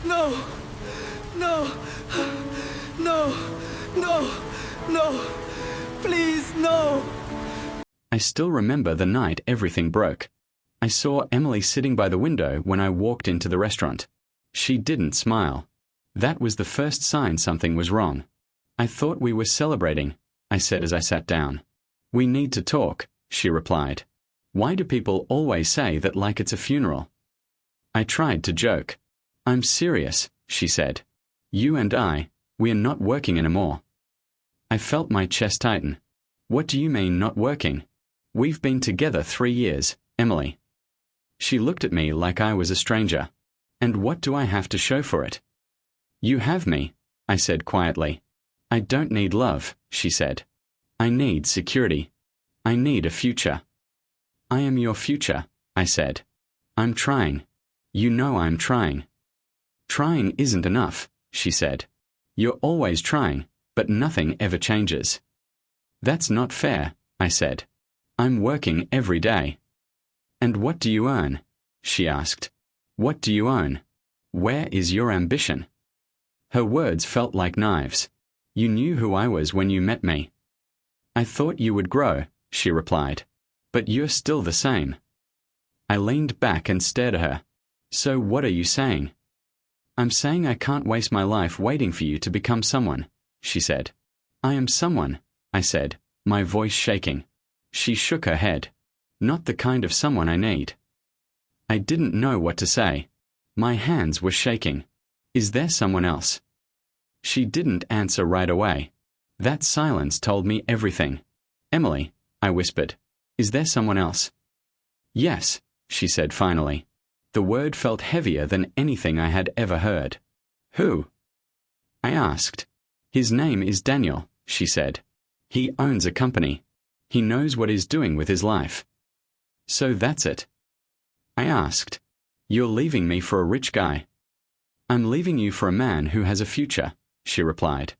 No, no, no, no, no, please, no. I still remember the night everything broke. I saw Emily sitting by the window when I walked into the restaurant. She didn't smile. That was the first sign something was wrong. I thought we were celebrating, I said as I sat down. We need to talk, she replied. Why do people always say that like it's a funeral? I tried to joke. I'm serious, she said. You and I, we are not working anymore. I felt my chest tighten. What do you mean not working? We've been together 3 years, Emily. She looked at me like I was a stranger. And what do I have to show for it? You have me, I said quietly. I don't need love, she said. I need security. I need a future. I am your future, I said. I'm trying. You know I'm trying. Trying isn't enough, she said. You're always trying, but nothing ever changes. That's not fair, I said. I'm working every day. And what do you earn? She asked. What do you own? Where is your ambition? Her words felt like knives. You knew who I was when you met me. I thought you would grow, she replied. But you're still the same. I leaned back and stared at her. So what are you saying? I'm saying I can't waste my life waiting for you to become someone, she said. I am someone, I said, my voice shaking. She shook her head. Not the kind of someone I need. I didn't know what to say. My hands were shaking. Is there someone else? She didn't answer right away. That silence told me everything. Emily, I whispered, is there someone else? Yes, she said finally. The word felt heavier than anything I had ever heard. Who? I asked. His name is Daniel, she said. He owns a company. He knows what he's doing with his life. So that's it. I asked. You're leaving me for a rich guy. I'm leaving you for a man who has a future, she replied.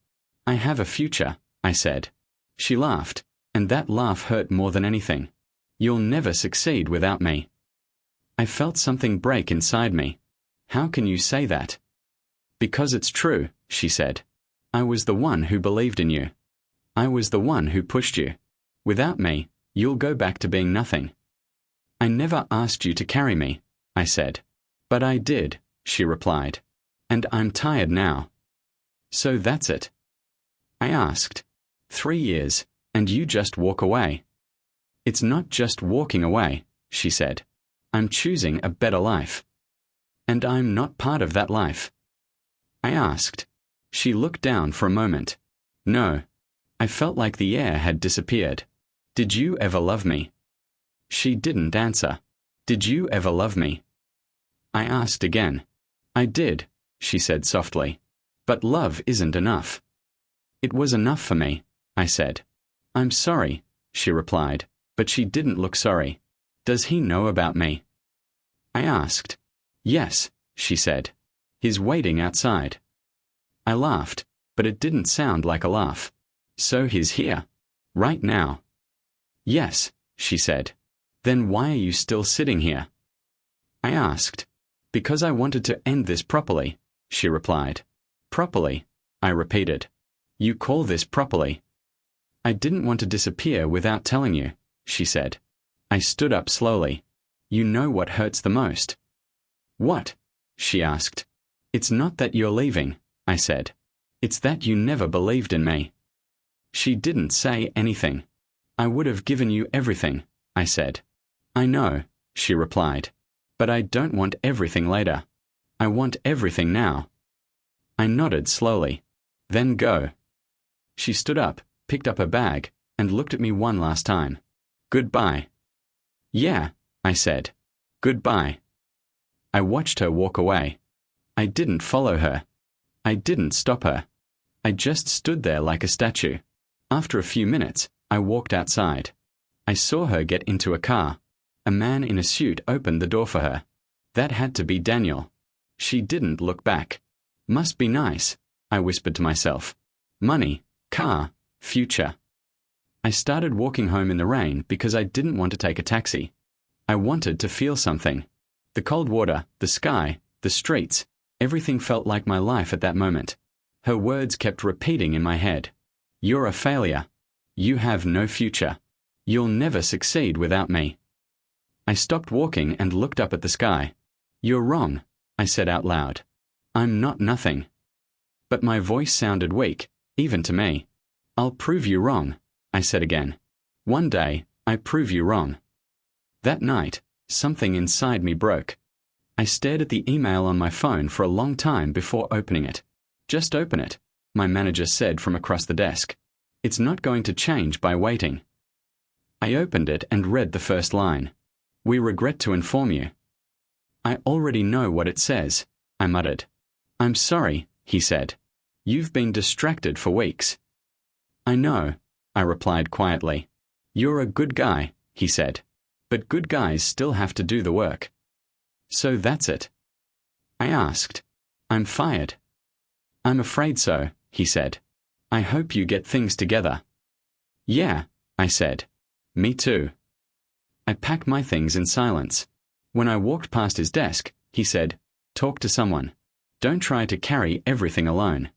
I have a future, I said. She laughed, and that laugh hurt more than anything. You'll never succeed without me. I felt something break inside me. How can you say that? Because it's true, she said. I was the one who believed in you. I was the one who pushed you. Without me, you'll go back to being nothing. I never asked you to carry me, I said. But I did, she replied. And I'm tired now. So that's it. I asked. 3 years, and you just walk away. It's not just walking away, she said. I'm choosing a better life. And I'm not part of that life. I asked. She looked down for a moment. No. I felt like the air had disappeared. Did you ever love me? She didn't answer. Did you ever love me? I asked again. I did, she said softly. But love isn't enough. It was enough for me, I said. I'm sorry, she replied, but she didn't look sorry. Does he know about me? I asked. Yes, she said. He's waiting outside. I laughed, but it didn't sound like a laugh. So he's here. Right now. Yes, she said. Then why are you still sitting here? I asked. Because I wanted to end this properly, she replied. Properly, I repeated. You call this properly? I didn't want to disappear without telling you, she said. I stood up slowly. You know what hurts the most. What? She asked. It's not that you're leaving, I said. It's that you never believed in me. She didn't say anything. I would have given you everything, I said. I know, she replied. But I don't want everything later. I want everything now. I nodded slowly. Then go. She stood up, picked up her bag, and looked at me one last time. Goodbye. Yeah, I said. Goodbye. I watched her walk away. I didn't follow her. I didn't stop her. I just stood there like a statue. After a few minutes, I walked outside. I saw her get into a car. A man in a suit opened the door for her. That had to be Daniel. She didn't look back. Must be nice, I whispered to myself. Money, car, future. I started walking home in the rain because I didn't want to take a taxi. I wanted to feel something. The cold water, the sky, the streets, Everything felt like my life at that moment. Her words kept repeating in my head. You're a failure. You have no future. You'll never succeed without me. I stopped walking and looked up at the sky. You're wrong, I said out loud. I'm not nothing. But my voice sounded weak, even to me. I'll prove you wrong, I said again. One day, I prove you wrong. That night, something inside me broke. I stared at the email on my phone for a long time before opening it. Just open it, my manager said from across the desk. It's not going to change by waiting. I opened it and read the first line. We regret to inform you. I already know what it says, I muttered. I'm sorry, he said. You've been distracted for weeks. I know, I replied quietly. You're a good guy, he said. But good guys still have to do the work. So that's it? I asked. I'm fired. I'm afraid so, he said. I hope you get things together. Yeah, I said. Me too. I packed my things in silence. When I walked past his desk, he said, Talk to someone. Don't try to carry everything alone.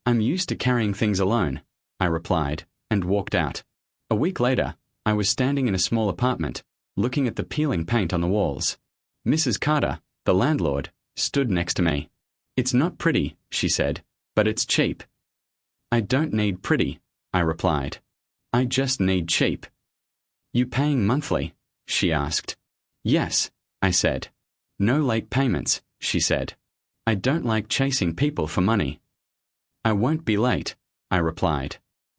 I'm used to carrying things alone, I replied, and walked out. A week later, I was standing in a small apartment, looking at the peeling paint on the walls. Mrs. Carter, the landlord, stood next to me. It's not pretty, she said, but it's cheap. I don't need pretty, I replied. I just need cheap. You paying monthly? She asked. Yes, I said. No late payments, she said. I don't like chasing people for money. I won't be late, I replied.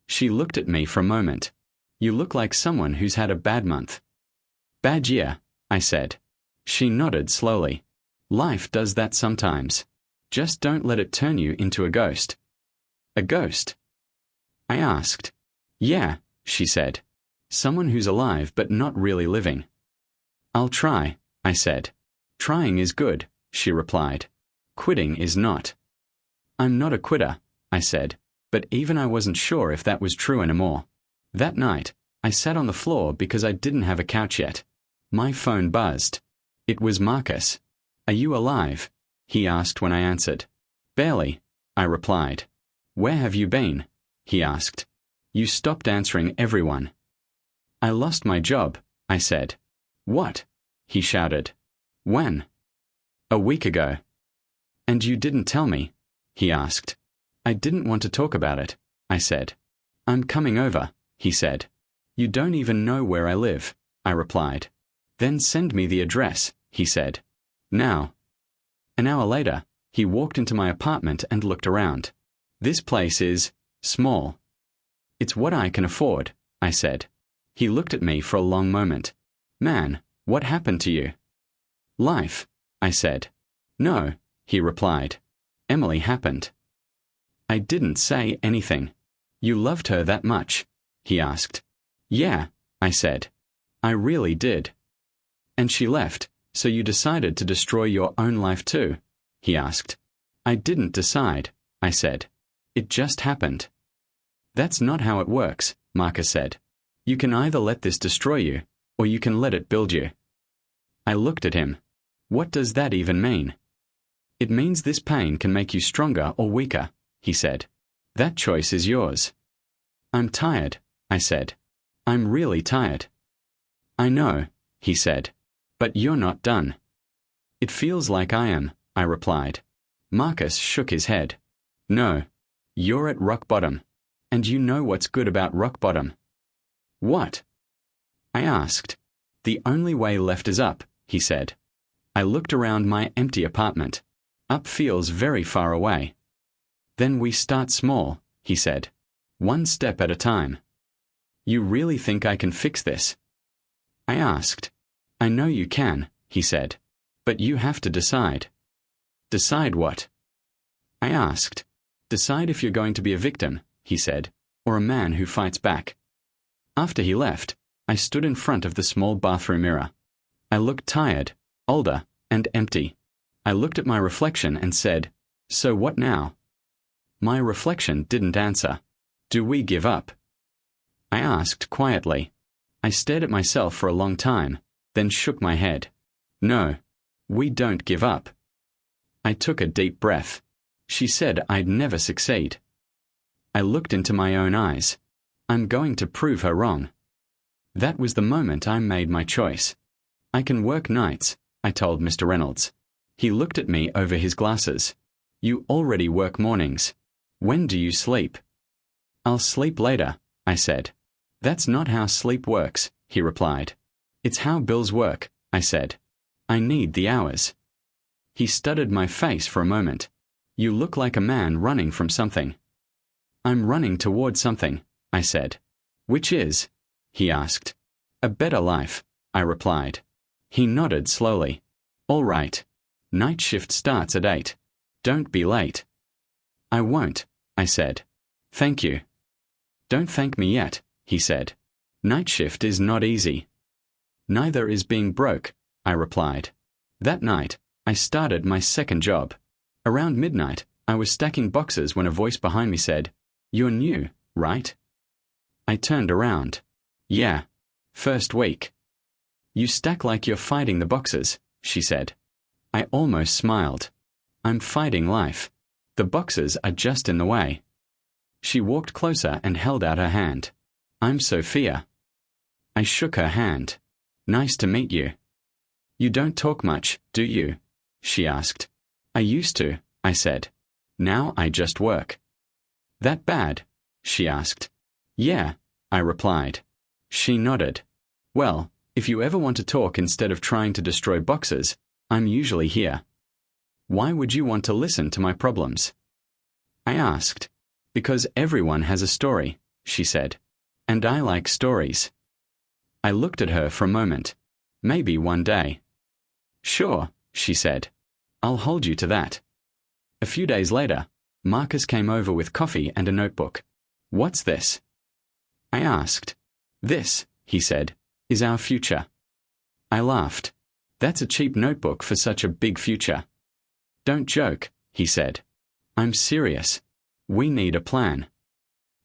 She looked at me for a moment. You look like someone who's had a bad month. Bad year, I said. She nodded slowly. Life does that sometimes. Just don't let it turn you into a ghost. A ghost? I asked. Yeah, she said. Someone who's alive but not really living. I'll try, I said. Trying is good, she replied. Quitting is not. I'm not a quitter, I said, but even I wasn't sure if that was true anymore. That night, I sat on the floor because I didn't have a couch yet. My phone buzzed. It was Marcus. Are you alive? He asked when I answered. Barely, I replied. Where have you been? He asked. You stopped answering everyone. I lost my job, I said. What? He shouted. When? A week ago. And you didn't tell me? He asked. I didn't want to talk about it, I said. I'm coming over, he said. You don't even know where I live, I replied. Then send me the address, he said. Now. An hour later, he walked into my apartment and looked around. This place is small. It's what I can afford, I said. He looked at me for a long moment. Man, what happened to you? Life, I said. No, he replied. Emily happened. I didn't say anything. You loved her that much? He asked. Yeah, I said. I really did. And she left, so you decided to destroy your own life too? He asked. I didn't decide, I said. It just happened. That's not how it works, Marcus said. You can either let this destroy you, or you can let it build you. I looked at him. What does that even mean? It means this pain can make you stronger or weaker, he said. That choice is yours. I'm tired, I said. I'm really tired. I know, he said. But you're not done. It feels like I am, I replied. Marcus shook his head. No. You're at rock bottom. And you know what's good about rock bottom. What? I asked. The only way left is up, he said. I looked around my empty apartment. Up feels very far away. Then we start small, he said. One step at a time. You really think I can fix this? I asked. I know you can, he said. But you have to decide. Decide what? I asked. Decide if you're going to be a victim, he said, or a man who fights back. After he left, I stood in front of the small bathroom mirror. I looked tired, older, and empty. I looked at my reflection and said, So what now? My reflection didn't answer. Do we give up? I asked quietly. I stared at myself for a long time, then shook my head. No, we don't give up. I took a deep breath. She said I'd never succeed. I looked into my own eyes. I'm going to prove her wrong. That was the moment I made my choice. I can work nights, I told Mr. Reynolds. He looked at me over his glasses. You already work mornings. When do you sleep? I'll sleep later, I said. That's not how sleep works, he replied. It's how bills work, I said. I need the hours. He studied my face for a moment. You look like a man running from something. I'm running toward something, I said. Which is? He asked. A better life, I replied. He nodded slowly. All right. Night shift starts at 8. Don't be late. I won't, I said. Thank you. Don't thank me yet, he said. Night shift is not easy. Neither is being broke, I replied. That night, I started my second job. Around midnight, I was stacking boxes when a voice behind me said, You're new, right? I turned around. Yeah. First week. You stack like you're fighting the boxes, she said. I almost smiled. I'm fighting life. The boxes are just in the way. She walked closer and held out her hand. I'm Sophia. I shook her hand. Nice to meet you. You don't talk much, do you? She asked. I used to, I said. Now I just work. That bad? She asked. Yeah, I replied. She nodded. Well, if you ever want to talk instead of trying to destroy boxes, I'm usually here. Why would you want to listen to my problems? I asked. Because everyone has a story, she said. And I like stories. I looked at her for a moment. Maybe one day. Sure, she said. I'll hold you to that. A few days later, Marcus came over with coffee and a notebook. What's this? I asked. This, he said, is our future. I laughed. That's a cheap notebook for such a big future. Don't joke, he said. I'm serious. We need a plan.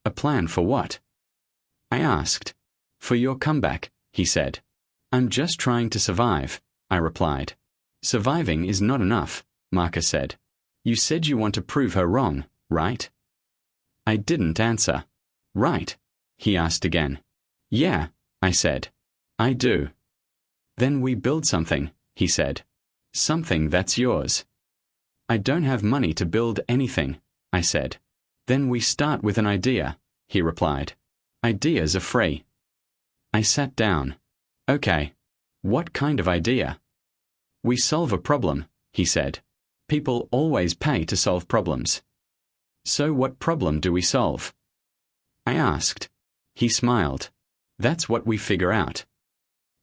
A plan for what? I asked. For your comeback, he said. I'm just trying to survive, I replied. Surviving is not enough, Marcus said. You said you want to prove her wrong, right? I didn't answer. Right? He asked again. Yeah, I said. I do. Then we build something, he said. Something that's yours. I don't have money to build anything, I said. Then we start with an idea, he replied. Ideas are free. I sat down. Okay. What kind of idea? We solve a problem, he said. People always pay to solve problems. So what problem do we solve? I asked. He smiled. That's what we figure out.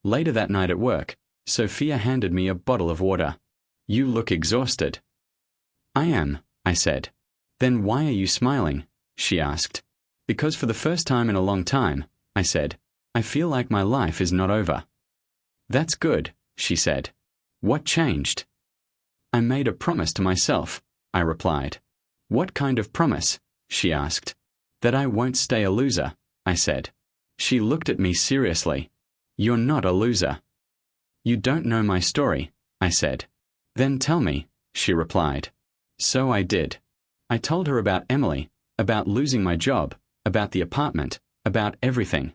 Later that night at work, Sophia handed me a bottle of water. You look exhausted. I am, I said. Then why are you smiling? She asked. Because for the first time in a long time, I said, I feel like my life is not over. That's good, she said. What changed? I made a promise to myself, I replied. What kind of promise? She asked. That I won't stay a loser, I said. She looked at me seriously. You're not a loser. You don't know my story, I said. Then tell me, she replied. So I did. I told her about Emily, about losing my job, about the apartment, about everything.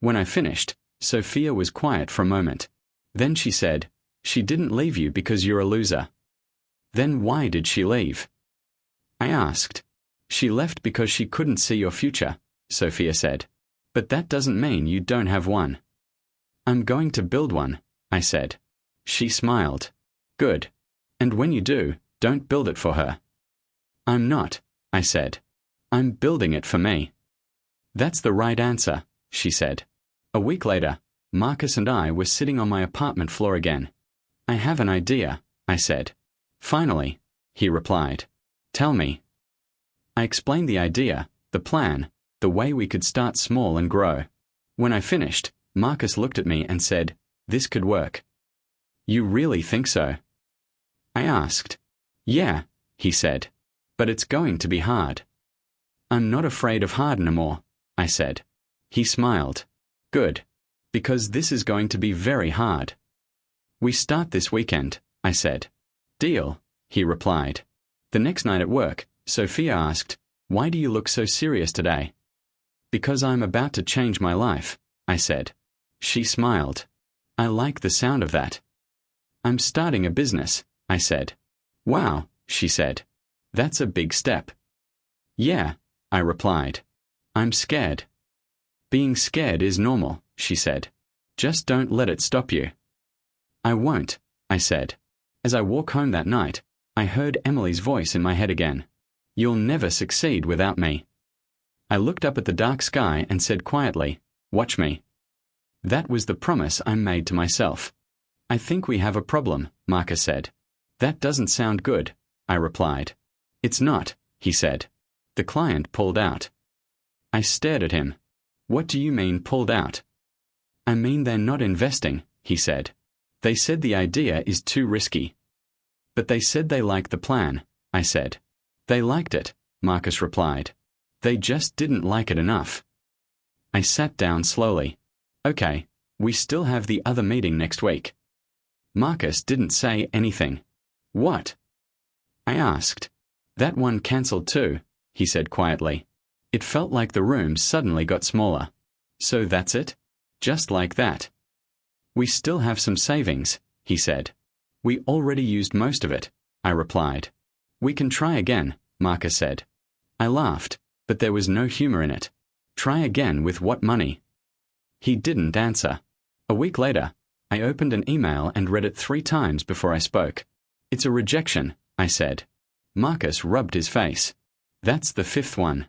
When I finished, Sophia was quiet for a moment. Then she said, She didn't leave you because you're a loser. Then why did she leave? I asked. She left because she couldn't see your future, Sophia said. But that doesn't mean you don't have one. I'm going to build one, I said. She smiled. Good. And when you do, don't build it for her. I'm not, I said. I'm building it for me. That's the right answer, she said. A week later, Marcus and I were sitting on my apartment floor again. I have an idea, I said. Finally, he replied. Tell me. I explained the idea, the plan, the way we could start small and grow. When I finished, Marcus looked at me and said, This could work. You really think so? I asked. Yeah, he said. But it's going to be hard. I'm not afraid of hard no more, I said. He smiled. Good. Because this is going to be very hard. We start this weekend, I said. Deal, he replied. The next night at work, Sophia asked, "Why do you look so serious today?" "Because I'm about to change my life," I said. She smiled. "I like the sound of that." "I'm starting a business," I said. "Wow," she said. "That's a big step." "Yeah," I replied. "I'm scared." "Being scared is normal," she said. "Just don't let it stop you." "I won't," I said. As I walked home that night, I heard Emily's voice in my head again. "You'll never succeed without me." I looked up at the dark sky and said quietly, "Watch me." That was the promise I made to myself. "I think we have a problem," Marcus said. "That doesn't sound good," I replied. "It's not," he said. "The client pulled out." I stared at him. "What do you mean pulled out?" "I mean they're not investing," he said. "They said the idea is too risky." "But they said they liked the plan," I said. "They liked it," Marcus replied. "They just didn't like it enough." I sat down slowly. "Okay, we still have the other meeting next week." Marcus didn't say anything. "What?" I asked. "That one cancelled too," he said quietly. It felt like the room suddenly got smaller. "So that's it? Just like that?" "We still have some savings," he said. "We already used most of it," I replied. "We can try again," Marcus said. I laughed, but there was no humor in it. "Try again with what money?" He didn't answer. A week later, I opened an email and read it 3 times before I spoke. "It's a rejection," I said. Marcus rubbed his face. "That's the 5th one."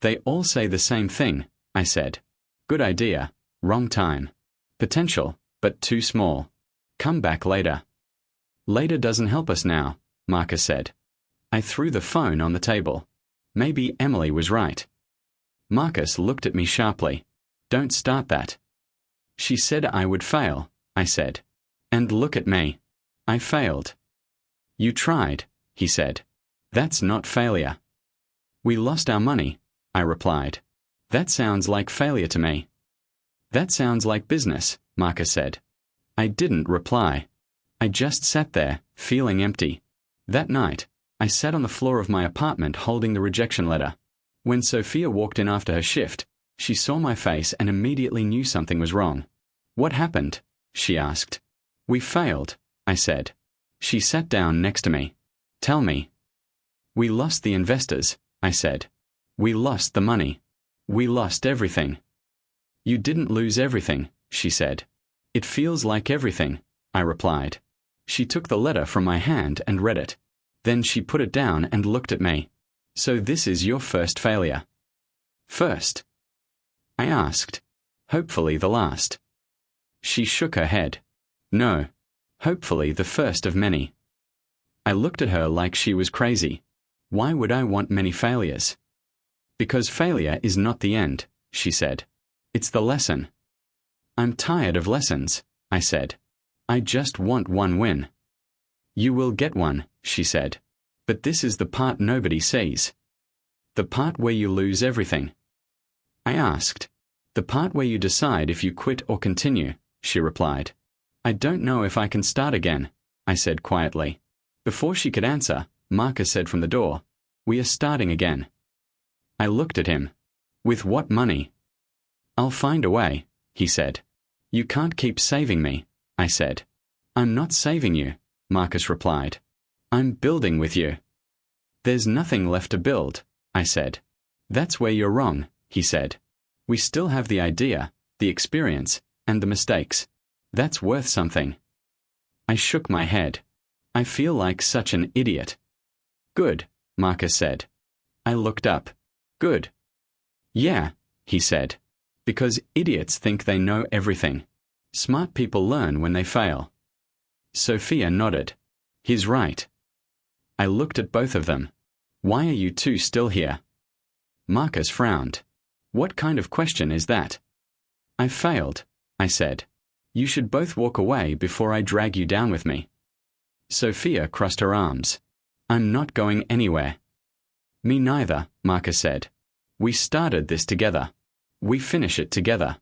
"They all say the same thing," I said. "Good idea, wrong time. Potential, but too small. Come back later." "Later doesn't help us now," Marcus said. I threw the phone on the table. Maybe Emily was right. Marcus looked at me sharply. "Don't start that." "She said I would fail," I said. "And look at me. I failed." "You tried," he said. "That's not failure." "We lost our money," I replied. "That sounds like failure to me." "That sounds like business," Marcus said. I didn't reply. I just sat there, feeling empty. That night, I sat on the floor of my apartment holding the rejection letter. When Sophia walked in after her shift, she saw my face and immediately knew something was wrong. "What happened?" she asked. "We failed," I said. She sat down next to me. "Tell me." "We lost the investors," I said. "We lost the money. We lost everything." "You didn't lose everything," she said. "It feels like everything," I replied. She took the letter from my hand and read it. Then she put it down and looked at me. "So this is your first failure." "First?" I asked. "Hopefully the last." She shook her head. "No. Hopefully the first of many." I looked at her like she was crazy. Why would I want many failures? "Because failure is not the end," she said. "It's the lesson." "I'm tired of lessons," I said. "I just want one win." "You will get one," she said. "But this is the part nobody sees." "The part where you lose everything?" I asked. "The part where you decide if you quit or continue," she replied. "I don't know if I can start again," I said quietly. Before she could answer, Marcus said from the door, "We are starting again." I looked at him. "With what money?" "I'll find a way," he said. "You can't keep saving me," I said. "I'm not saving you," Marcus replied. "I'm building with you." "There's nothing left to build," I said. "That's where you're wrong," he said. "We still have the idea, the experience, and the mistakes. That's worth something." I shook my head. "I feel like such an idiot." "Good," Marcus said. I looked up. "Good." "Yeah," he said. "Because idiots think they know everything. Smart people learn when they fail." Sophia nodded. "He's right." I looked at both of them. "Why are you two still here?" Marcus frowned. "What kind of question is that?" "I failed," I said. "You should both walk away before I drag you down with me." Sophia crossed her arms. "I'm not going anywhere." "Me neither," Marcus said. "We started this together. We finish it together."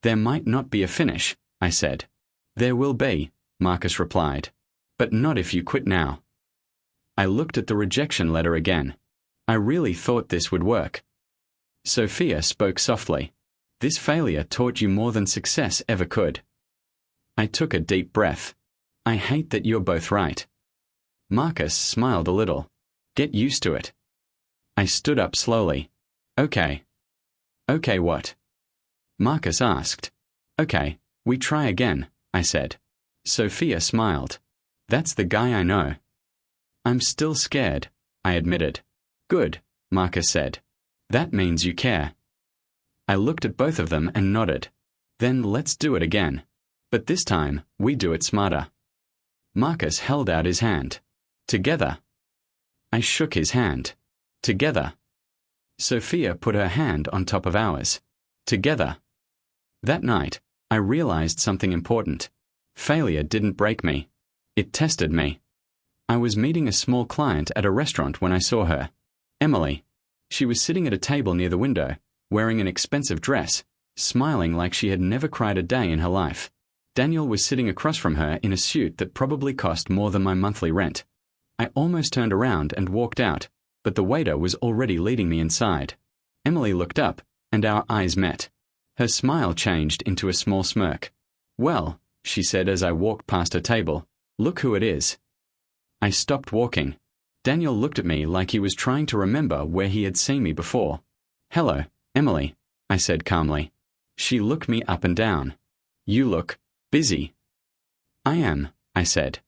"There might not be a finish," I said. "There will be," Marcus replied. "But not if you quit now." I looked at the rejection letter again. I really thought this would work. Sophia spoke softly. This failure taught you more than success ever could. I took a deep breath. I hate that you're both right. Marcus smiled a little. Get used to it. I stood up slowly. Okay. Okay, what? Marcus asked. Okay, we try again, I said. Sophia smiled. That's the guy I know. I'm still scared, I admitted. Good, Marcus said. That means you care. I looked at both of them and nodded. Then let's do it again. But this time, we do it smarter. Marcus held out his hand. Together. I shook his hand. Together. Sophia put her hand on top of ours. Together. That night, I realized something important. Failure didn't break me. It tested me. I was meeting a small client at a restaurant when I saw her. Emily. She was sitting at a table near the window, wearing an expensive dress, smiling like she had never cried a day in her life. Daniel was sitting across from her in a suit that probably cost more than my monthly rent. I almost turned around and walked out, but the waiter was already leading me inside. Emily looked up, and our eyes met. Her smile changed into a small smirk. Well, she said as I walked past her table, look who it is. I stopped walking. Daniel looked at me like he was trying to remember where he had seen me before. Hello, Emily, I said calmly. She looked me up and down. You look busy. I am, I said.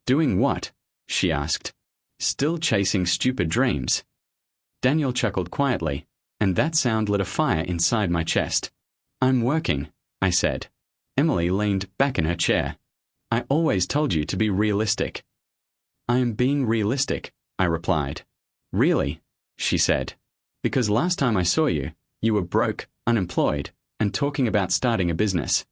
Doing what? She asked. Still chasing stupid dreams. Daniel chuckled quietly, and that sound lit a fire inside my chest. I'm working, I said. Emily leaned back in her chair. I always told you to be realistic. I am being realistic, I replied. Really? She said. Because last time I saw you, you were broke, unemployed, and talking about starting a business.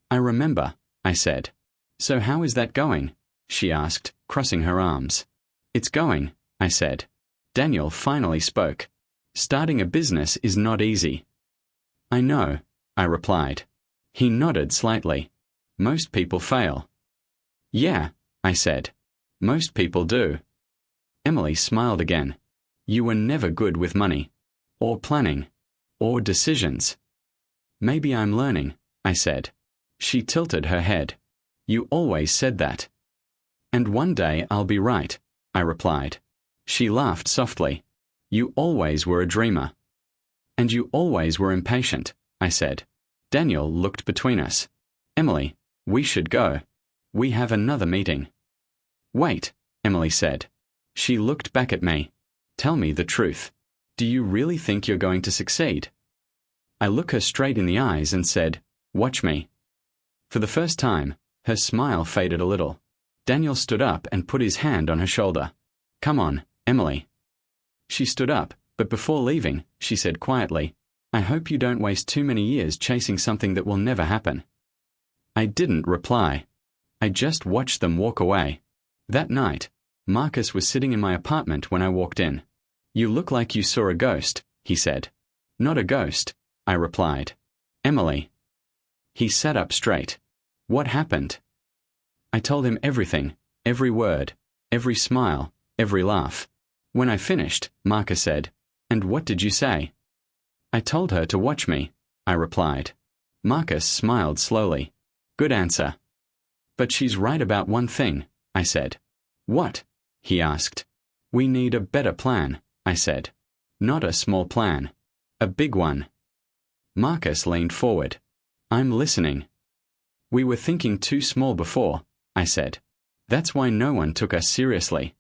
I remember, I said. So how is that going? She asked, crossing her arms. It's going, I said. Daniel finally spoke. Starting a business is not easy. I know, I replied. He nodded slightly. Most people fail. Yeah, I said. Most people do. Emily smiled again. You were never good with money, or planning, or decisions. Maybe I'm learning, I said. She tilted her head. You always said that. And one day I'll be right, I replied. She laughed softly. You always were a dreamer. And you always were impatient, I said. Daniel looked between us. Emily, we should go. We have another meeting. Wait, Emily said. She looked back at me. Tell me the truth. Do you really think you're going to succeed? I looked her straight in the eyes and said, Watch me. For the first time, her smile faded a little. Daniel stood up and put his hand on her shoulder. Come on, Emily. She stood up, but before leaving, she said quietly, I hope you don't waste too many years chasing something that will never happen. I didn't reply. I just watched them walk away. That night, Marcus was sitting in my apartment when I walked in. You look like you saw a ghost, he said. Not a ghost, I replied. Emily. He sat up straight. What happened? I told him everything, every word, every smile, every laugh. When I finished, Marcus said, And what did you say? I told her to watch me, I replied. Marcus smiled slowly. Good answer. But she's right about one thing, I said. What? He asked. We need a better plan, I said. Not a small plan. A big one. Marcus leaned forward. I'm listening. We were thinking too small before, I said. That's why no one took us seriously.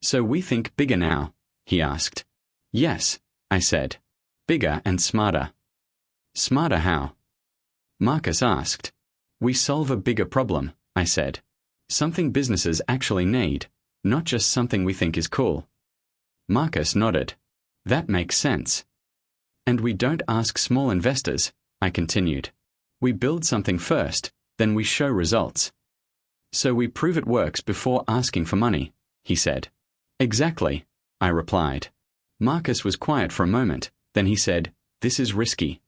So we think bigger now, he asked. Yes, I said. Bigger and smarter. Smarter how? Marcus asked. We solve a bigger problem, I said. Something businesses actually need, not just something we think is cool. Marcus nodded. That makes sense. And we don't ask small investors, I continued. We build something first, then we show results. So we prove it works before asking for money, he said. Exactly, I replied. Marcus was quiet for a moment, then he said, This is risky.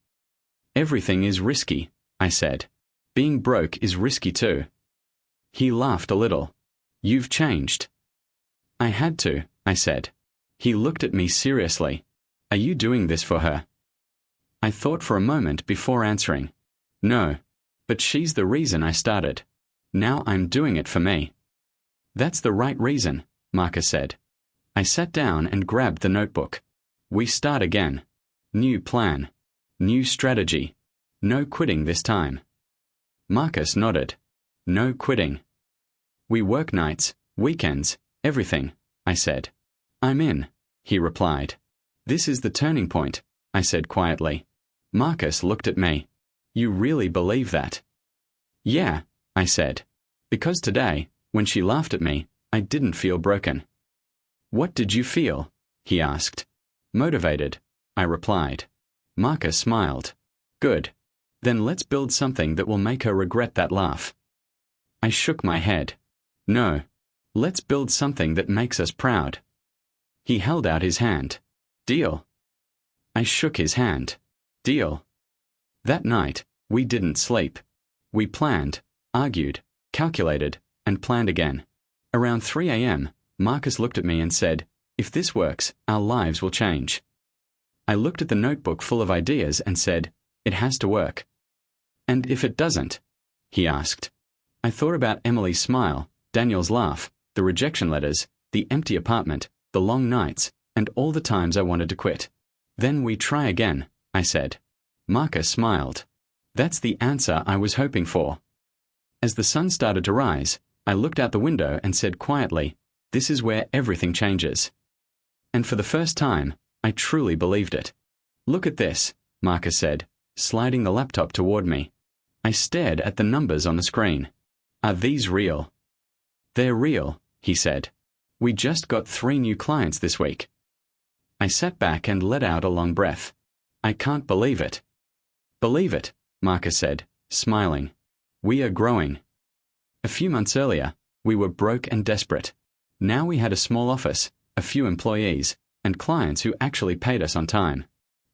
Everything is risky, I said. Being broke is risky too. He laughed a little. You've changed. I had to, I said. He looked at me seriously. Are you doing this for her? I thought for a moment before answering. No. But she's the reason I started. Now I'm doing it for me. That's the right reason, Marcus said. I sat down and grabbed the notebook. We start again. New plan. New strategy. No quitting this time. Marcus nodded. No quitting. We work nights, weekends, everything, I said. I'm in, he replied. This is the turning point, I said quietly. Marcus looked at me. You really believe that? Yeah, I said. Because today, when she laughed at me, I didn't feel broken. What did you feel? He asked. Motivated, I replied. Marcus smiled. Good. Then let's build something that will make her regret that laugh. I shook my head. No. Let's build something that makes us proud. He held out his hand. Deal. I shook his hand. Deal. That night, we didn't sleep. We planned, argued, calculated, and planned again. Around 3 a.m., Marcus looked at me and said, If this works, our lives will change. I looked at the notebook full of ideas and said, It has to work. And if it doesn't? He asked. I thought about Emily's smile, Daniel's laugh, the rejection letters, the empty apartment, the long nights, and all the times I wanted to quit. Then we try again, I said. Marcus smiled. That's the answer I was hoping for. As the sun started to rise, I looked out the window and said quietly, This is where everything changes. And for the first time, I truly believed it. Look at this, Marcus said, sliding the laptop toward me. I stared at the numbers on the screen. Are these real? They're real, he said. We just got 3 new clients this week. I sat back and let out a long breath. I can't believe it. Believe it, Marcus said, smiling. We are growing. A few months earlier, we were broke and desperate. Now we had a small office, a few employees, and clients who actually paid us on time.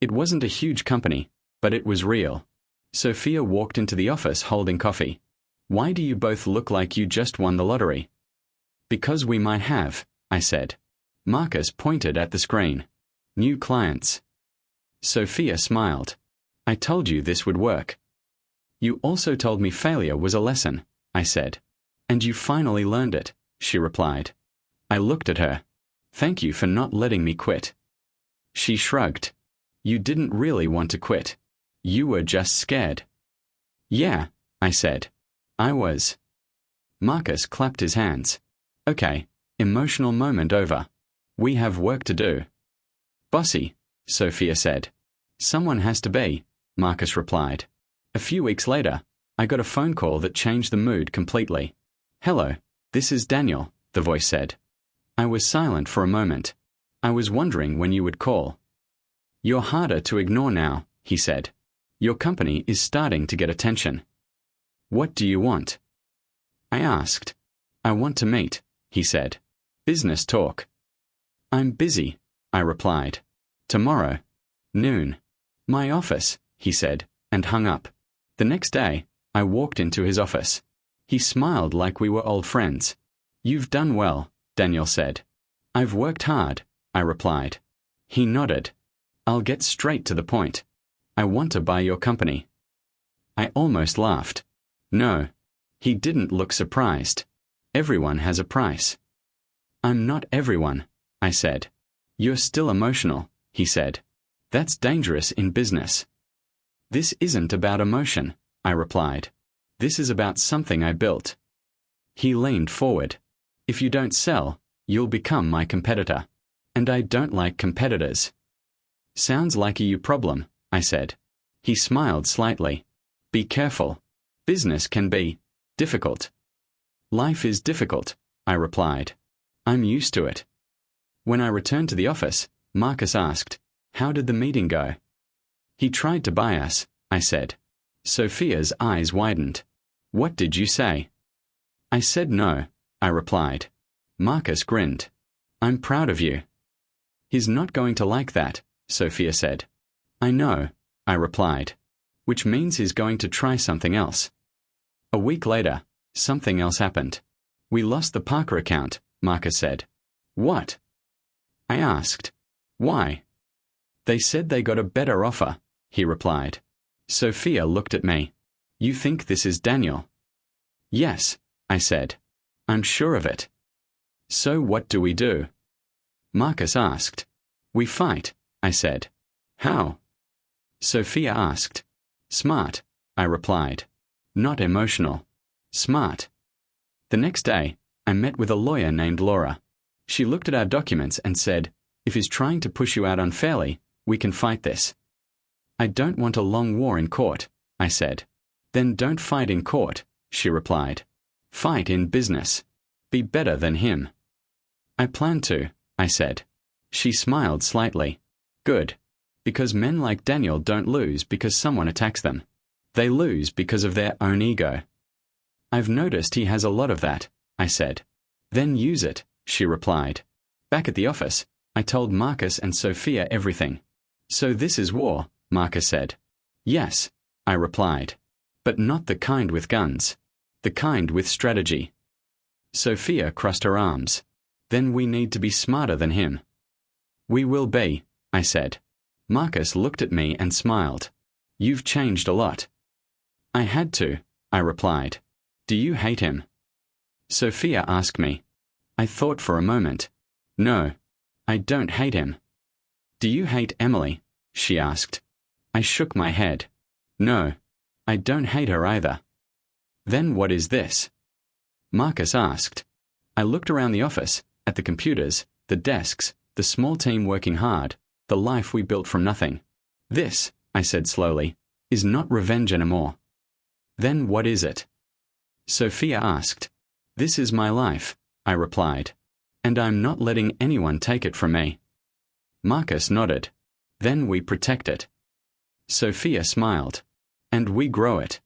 It wasn't a huge company, but it was real. Sophia walked into the office holding coffee. Why do you both look like you just won the lottery? Because we might have, I said. Marcus pointed at the screen. New clients. Sophia smiled. I told you this would work. You also told me failure was a lesson, I said. And you finally learned it, she replied. I looked at her. Thank you for not letting me quit. She shrugged. You didn't really want to quit. You were just scared. Yeah, I said. I was. Marcus clapped his hands. Okay, emotional moment over. We have work to do. Bossy, Sophia said. Someone has to be, Marcus replied. A few weeks later, I got a phone call that changed the mood completely. Hello, this is Daniel, the voice said. I was silent for a moment. I was wondering when you would call. You're harder to ignore now, he said. Your company is starting to get attention. What do you want? I asked. I want to meet, he said. Business talk. I'm busy, I replied. Tomorrow. Noon. My office, he said, and hung up. The next day, I walked into his office. He smiled like we were old friends. You've done well, Daniel said. I've worked hard, I replied. He nodded. I'll get straight to the point. I want to buy your company. I almost laughed. No. He didn't look surprised. Everyone has a price. I'm not everyone, I said. You're still emotional, he said. That's dangerous in business. This isn't about emotion, I replied. This is about something I built. He leaned forward. If you don't sell, you'll become my competitor. And I don't like competitors. Sounds like a you problem, I said. He smiled slightly. Be careful. Business can be difficult. Life is difficult, I replied. I'm used to it. When I returned to the office, Marcus asked, How did the meeting go? He tried to buy us, I said. Sophia's eyes widened. What did you say? I said no, I replied. Marcus grinned. I'm proud of you. He's not going to like that, Sophia said. I know, I replied. Which means he's going to try something else. A week later, something else happened. We lost the Parker account, Marcus said. What? I asked. Why? They said they got a better offer, he replied. Sophia looked at me. You think this is Daniel? Yes, I said. I'm sure of it. So what do we do? Marcus asked. We fight, I said. How? Sophia asked. Smart, I replied. Not emotional. Smart. The next day, I met with a lawyer named Laura. She looked at our documents and said, if he's trying to push you out unfairly, we can fight this. I don't want a long war in court, I said. Then don't fight in court, she replied. Fight in business. Be better than him. I plan to, I said. She smiled slightly. Good. Because men like Daniel don't lose because someone attacks them. They lose because of their own ego. I've noticed he has a lot of that, I said. Then use it, she replied. Back at the office, I told Marcus and Sophia everything. So this is war, Marcus said. Yes, I replied. But not the kind with guns. The kind with strategy. Sophia crossed her arms. Then we need to be smarter than him. We will be, I said. Marcus looked at me and smiled. You've changed a lot. I had to, I replied. Do you hate him? Sophia asked me. I thought for a moment. No, I don't hate him. Do you hate Emily? She asked. I shook my head. No, I don't hate her either. Then what is this? Marcus asked. I looked around the office, at the computers, the desks, the small team working hard, the life we built from nothing. This, I said slowly, is not revenge anymore. Then what is it? Sophia asked. This is my life, I replied. And I'm not letting anyone take it from me. Marcus nodded. Then we protect it. Sophia smiled. And we grow it.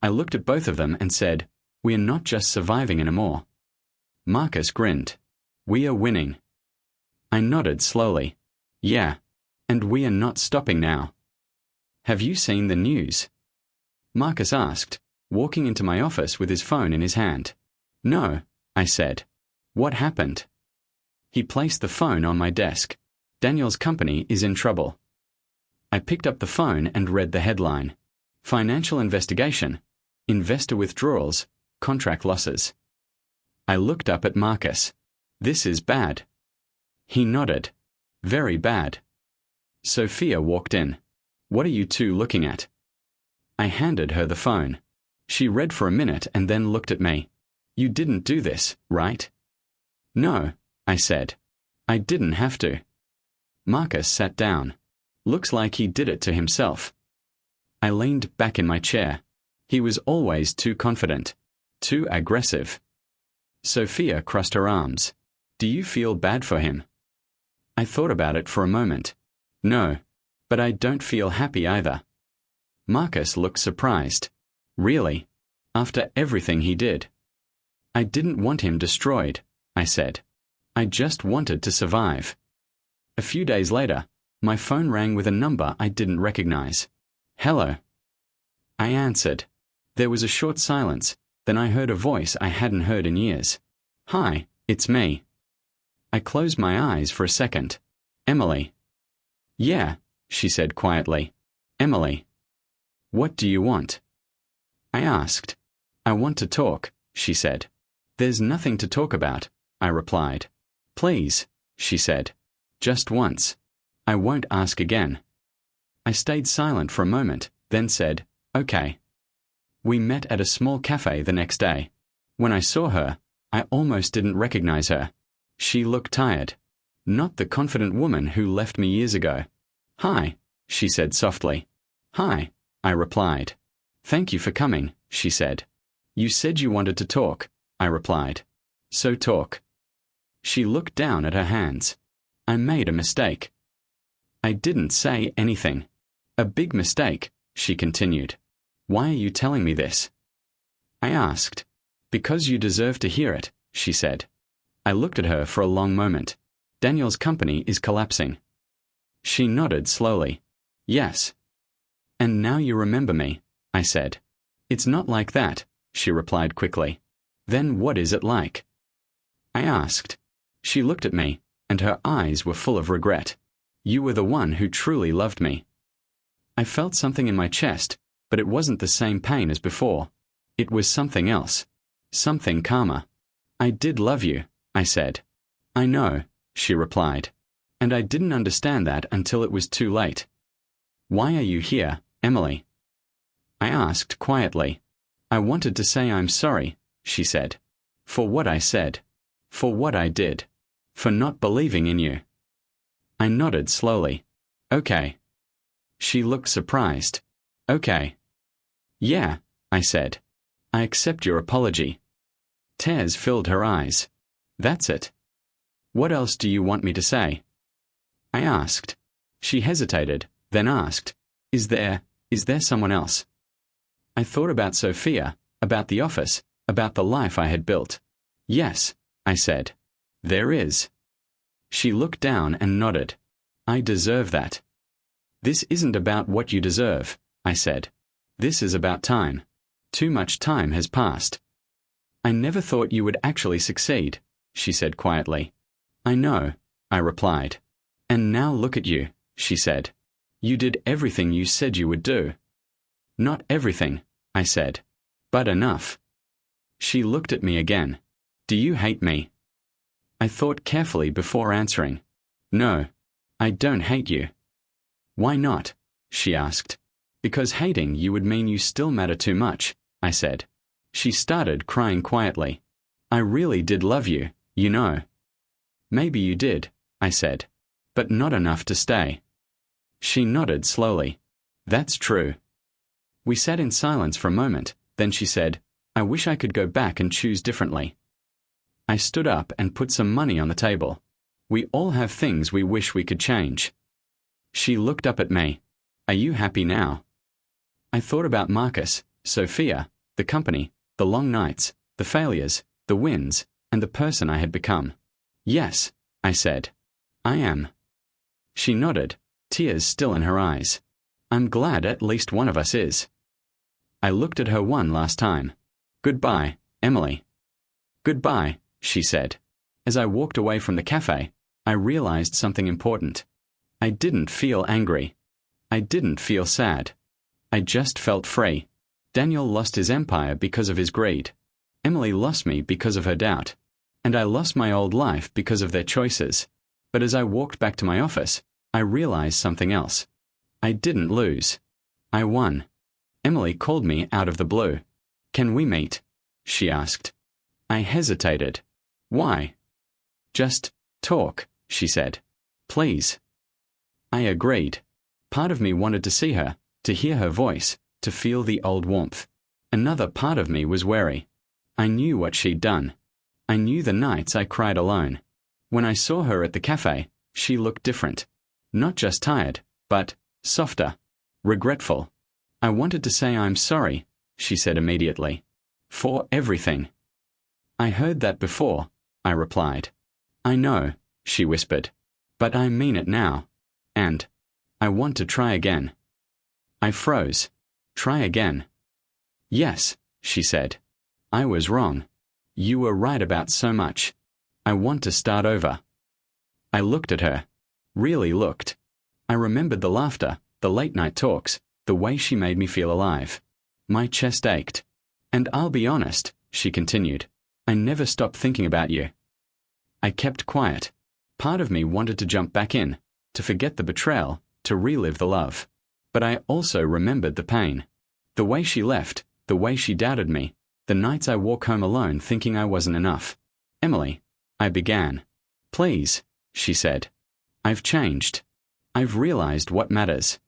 I looked at both of them and said, we are not just surviving anymore. Marcus grinned. We are winning. I nodded slowly. Yeah. And we are not stopping now. Have you seen the news? Marcus asked, walking into my office with his phone in his hand. No, I said. What happened? He placed the phone on my desk. Daniel's company is in trouble. I picked up the phone and read the headline. Financial investigation. Investor withdrawals. Contract losses. I looked up at Marcus. This is bad. He nodded. Very bad. Sophia walked in. What are you two looking at? I handed her the phone. She read for a minute and then looked at me. You didn't do this, right? No, I said. I didn't have to. Marcus sat down. Looks like he did it to himself. I leaned back in my chair. He was always too confident. Too aggressive. Sophia crossed her arms. Do you feel bad for him? I thought about it for a moment. No, but I don't feel happy either. Marcus looked surprised. Really? After everything he did? I didn't want him destroyed, I said. I just wanted to survive. A few days later, my phone rang with a number I didn't recognize. Hello. I answered. There was a short silence, then I heard a voice I hadn't heard in years. Hi, it's me. I closed my eyes for a second. Emily. Yeah, she said quietly. Emily. What do you want? I asked. I want to talk, she said. There's nothing to talk about, I replied. Please, she said. Just once. I won't ask again. I stayed silent for a moment, then said, okay. We met at a small cafe the next day. When I saw her, I almost didn't recognize her. She looked tired. Not the confident woman who left me years ago. Hi, she said softly. Hi, I replied. Thank you for coming, she said. You said you wanted to talk, I replied. So talk. She looked down at her hands. I made a mistake. I didn't say anything. A big mistake, she continued. Why are you telling me this? I asked. Because you deserve to hear it, she said. I looked at her for a long moment. Daniel's company is collapsing. She nodded slowly. Yes. And now you remember me, I said. It's not like that, she replied quickly. Then what is it like? I asked. She looked at me, and her eyes were full of regret. You were the one who truly loved me. I felt something in my chest, but it wasn't the same pain as before. It was something else. Something calmer. I did love you, I said. I know, she replied. And I didn't understand that until it was too late. Why are you here, Emily? I asked quietly. I wanted to say I'm sorry, she said. For what I said. For what I did. For not believing in you. I nodded slowly. Okay. She looked surprised. Okay. Yeah, I said. I accept your apology. Tears filled her eyes. That's it. What else do you want me to say? I asked. She hesitated, then asked, Is there someone else? I thought about Sophia, about the office, about the life I had built. Yes, I said. There is. She looked down and nodded. I deserve that. This isn't about what you deserve, I said. This is about time. Too much time has passed. I never thought you would actually succeed, she said quietly. I know, I replied. And now look at you, she said. You did everything you said you would do. Not everything, I said. But enough. She looked at me again. Do you hate me? I thought carefully before answering. No, I don't hate you. Why not? She asked. Because hating you would mean you still matter too much, I said. She started crying quietly. I really did love you, you know. Maybe you did, I said. But not enough to stay. She nodded slowly. That's true. We sat in silence for a moment, then she said, I wish I could go back and choose differently. I stood up and put some money on the table. We all have things we wish we could change. She looked up at me. Are you happy now? I thought about Marcus, Sophia, the company, the long nights, the failures, the wins, and the person I had become. Yes, I said. I am. She nodded, tears still in her eyes. I'm glad at least one of us is. I looked at her one last time. Goodbye, Emily. Goodbye, she said. As I walked away from the cafe, I realized something important. I didn't feel angry. I didn't feel sad. I just felt free. Daniel lost his empire because of his greed. Emily lost me because of her doubt. And I lost my old life because of their choices. But as I walked back to my office, I realized something else. I didn't lose. I won. Emily called me out of the blue. Can we meet? She asked. I hesitated. Why? Just talk, she said. Please. I agreed. Part of me wanted to see her, to hear her voice, to feel the old warmth. Another part of me was wary. I knew what she'd done. I knew the nights I cried alone. When I saw her at the cafe, she looked different. Not just tired, but softer, regretful. I wanted to say I'm sorry, she said immediately. For everything. I heard that before, I replied. I know, she whispered. But I mean it now. And I want to try again. I froze. Try again. Yes, she said. I was wrong. You were right about so much. I want to start over. I looked at her. Really looked. I remembered the laughter, the late-night talks, the way she made me feel alive. My chest ached. And I'll be honest, she continued, I never stopped thinking about you. I kept quiet. Part of me wanted to jump back in, to forget the betrayal, to relive the love. But I also remembered the pain. The way she left, the way she doubted me, the nights I walk home alone thinking I wasn't enough. Emily, I began. Please, she said. I've changed. I've realized what matters.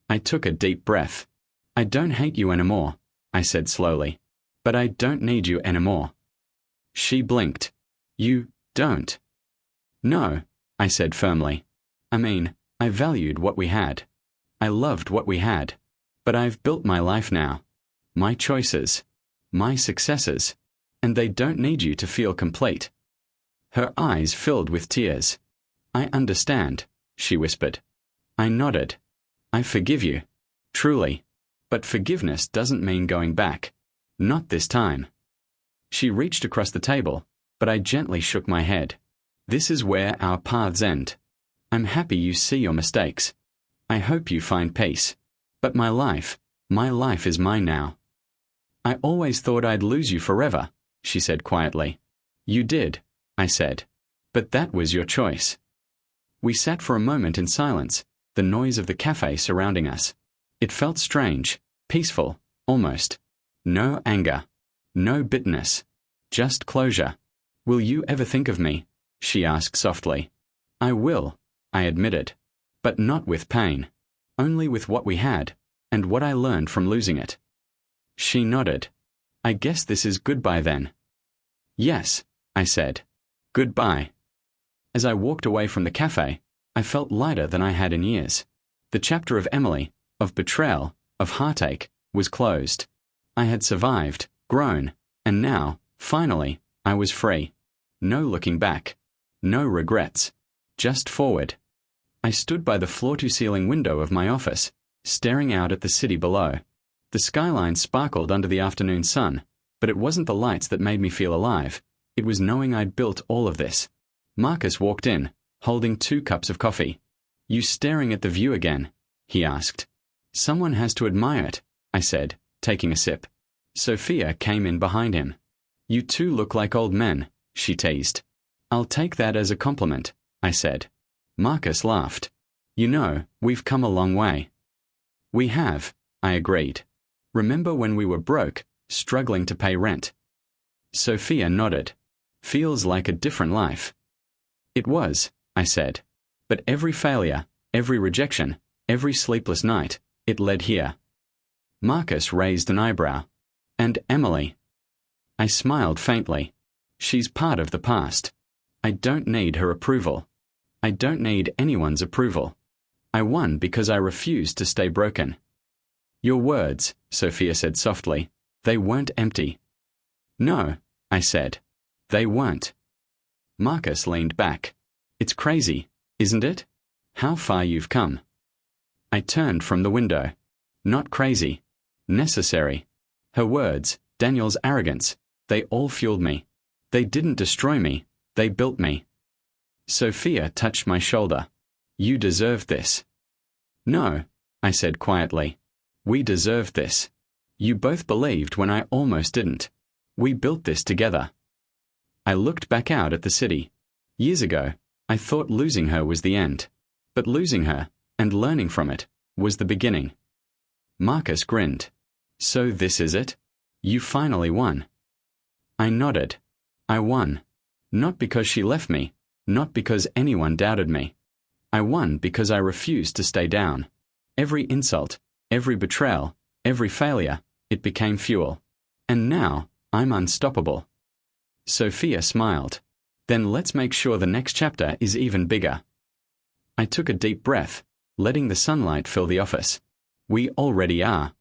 I took a deep breath. I don't hate you anymore, I said slowly. But I don't need you anymore. She blinked. You don't. No, I said firmly. I mean, I valued what we had. I loved what we had. But I've built my life now. My choices. My successes. And they don't need you to feel complete. Her eyes filled with tears. I understand, she whispered. I nodded. I forgive you. Truly. But forgiveness doesn't mean going back. Not this time. She reached across the table, but I gently shook my head. This is where our paths end. I'm happy you see your mistakes. I hope you find peace. But my life is mine now. I always thought I'd lose you forever, she said quietly. You did, I said. But that was your choice. We sat for a moment in silence, the noise of the cafe surrounding us. It felt strange, peaceful, almost. No anger. No bitterness. Just closure. Will you ever think of me? She asked softly. I will, I admitted. But not with pain. Only with what we had, and what I learned from losing it. She nodded. I guess this is goodbye then. Yes, I said. Goodbye. As I walked away from the cafe, I felt lighter than I had in years. The chapter of Emily, of betrayal, of heartache, was closed. I had survived, grown, and now, finally, I was free. No looking back. No regrets. Just forward. I stood by the floor-to-ceiling window of my office, staring out at the city below. The skyline sparkled under the afternoon sun, but it wasn't the lights that made me feel alive. It was knowing I'd built all of this. Marcus walked in, holding 2 cups of coffee. You staring at the view again? He asked. Someone has to admire it, I said, taking a sip. Sophia came in behind him. You two look like old men, she teased. I'll take that as a compliment, I said. Marcus laughed. You know, we've come a long way. We have, I agreed. Remember when we were broke, struggling to pay rent? Sophia nodded. Feels like a different life. It was, I said. But every failure, every rejection, every sleepless night, it led here. Marcus raised an eyebrow. And Emily? I smiled faintly. She's part of the past. I don't need her approval. I don't need anyone's approval. I won because I refused to stay broken. Your words, Sophia said softly, they weren't empty. No, I said. They weren't. Marcus leaned back. It's crazy, isn't it? How far you've come. I turned from the window. Not crazy. Necessary. Her words, Daniel's arrogance, they all fueled me. They didn't destroy me, they built me. Sophia touched my shoulder. You deserved this. No, I said quietly. We deserved this. You both believed when I almost didn't. We built this together. I looked back out at the city. Years ago, I thought losing her was the end. But losing her, and learning from it, was the beginning. Marcus grinned. So this is it? You finally won. I nodded. I won. Not because she left me, not because anyone doubted me. I won because I refused to stay down. Every insult, every betrayal, every failure, it became fuel. And now, I'm unstoppable. Sophia smiled. Then let's make sure the next chapter is even bigger. I took a deep breath, letting the sunlight fill the office. We already are.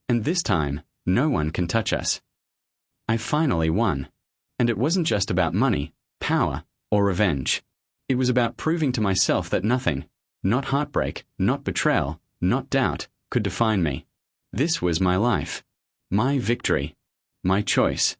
And this time, no one can touch us. I finally won. And it wasn't just about money, power, or revenge. It was about proving to myself that nothing, not heartbreak, not betrayal, not doubt, could define me. This was my life. My victory. My choice.